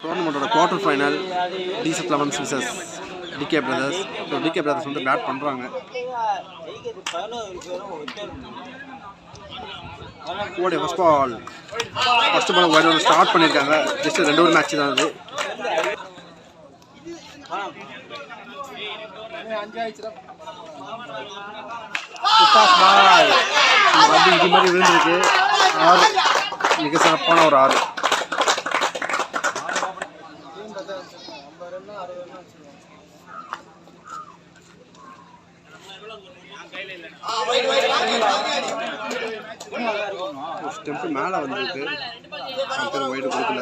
டோர்னமெண்ட்டோட quarter final DZ 11 vs DK Brothers. So DK Brothers வந்து bat பண்ணுறாங்க. ஓடி first ball wide ஒன்று start பண்ணியிருக்காங்க. ஜஸ்ட் 2 ஓவர் மேட்ச் தான் அது. இது மாதிரி விழுந்திருக்கு. 6 மிக சிறப்பான ஒரு 6. ஸ்டெம்ப் மேலே வந்துருக்கு. வைடு கொடுக்கல.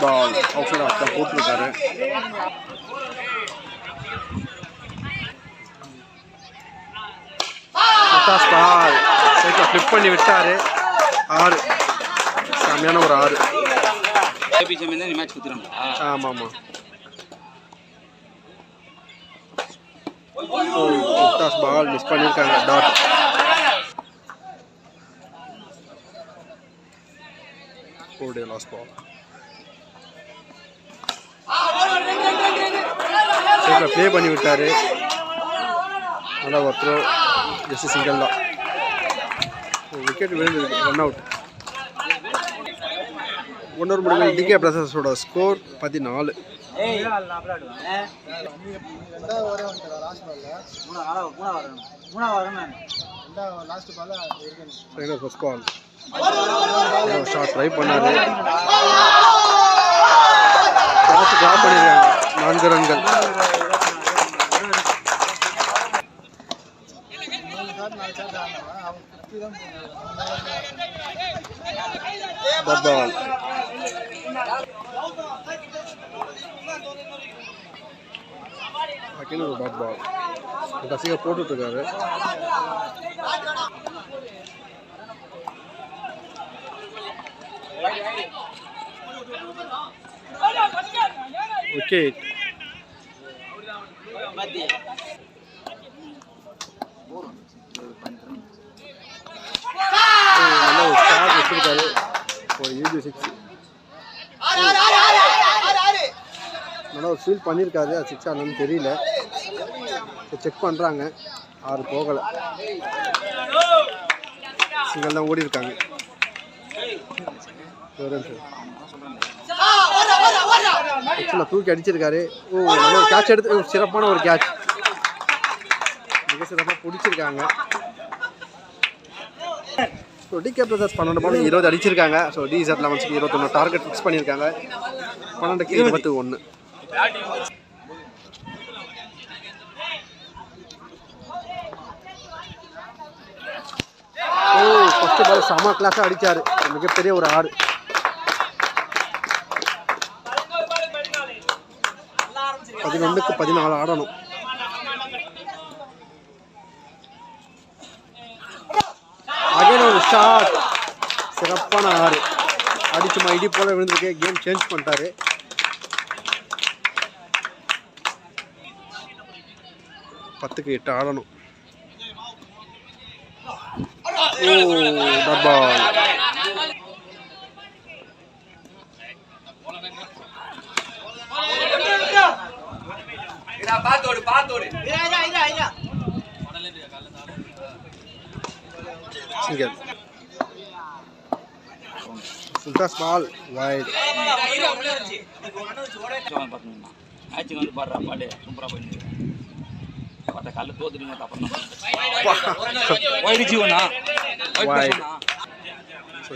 பால் அவுட் சைட் ஆஃப் தான் போட்டிருக்காரு. பால் சைக்கிள் ஃபிளிப் பண்ணி விட்டாரு. 6 செம்மையான ஒரு 6. ஆமாம் ஆமாம். பால் மிஸ் பண்ணியிருக்காங்க. டாட். லாஸ்ட் பால் ப்ளே பண்ணி விட்டாரு. நல்லா ஒருத்தர் ஜஸ்ட் சிங்கிள் தான். விக்கெட் விழுந்தது. Run out. 1 ஓவர் முடிவில் DK Brothers score 14. Shot try பண்ணாரு. டிராப் பண்ணிருக்காங்க. 4 ரன்கள். பால் ஒரு பேட் பால் கசிகா போட்டுட்டு இருக்காரு. விக்கெட். நல்ல ஒரு ஸ்டார்ட் வச்சிருக்காரு. ஒரு UB6 நல்லா ஒரு ஃபீல் பண்ணியிருக்காரு. அது 6 ஆனு தெரியல. செக் பண்ணுறாங்க. 6 போகலை. சிங்கிள் தான் ஓடி இருக்காங்க. தூக்கி அடிச்சிருக்காரு. நல்ல ஒரு கேட்ச் எடுத்து சிறப்பான ஒரு கேட்ச். மிக சிறப்பாக பிடிச்சிருக்காங்க. ஸோ DK Brothers 12 பால் 20 அடிச்சிருக்காங்க. ஸோ DZ 11 21 டார்கெட் ஃபிக்ஸ் பண்ணியிருக்காங்க. 12க்கு 21. ஃபர்ஸ்ட் பால் செம கிளாஸாக அடித்தார். மிகப்பெரிய ஒரு 6. பதினொன்றுக்கு 14 ஆடணும். அகைன் ஒரு ஷாட். சிறப்பான 6 அடிச்சுமா இடி போல விழுந்திருக்கு. கேம் சேஞ்ச் பண்ணிட்டாரு. 10க்கு 8 ஆடணும். Ball single. சுல்தாஸ் பால் வைட்.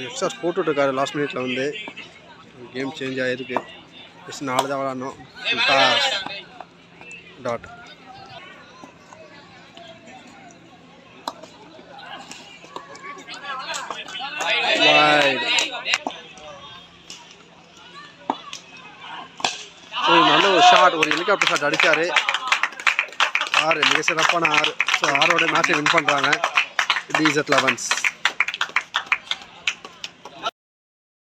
எக்ஸ்ட்ரா போட்டுட்டு இருக்காரு. லாஸ்ட் மினிட்ல வந்து கேம் சேஞ்ச் ஆகிருக்கு. ஜஸ்ட் 4 தான் விளாடணும். டாட். நல்ல ஒரு ஷாட். ஒரு ஹெலிகாப்டர் ஷாட் அடிச்சாரு. 6 மிக சிறப்பான 6. ஸோ 6ஓட மேட்சை வின் பண்ணுறாங்க DZ 11.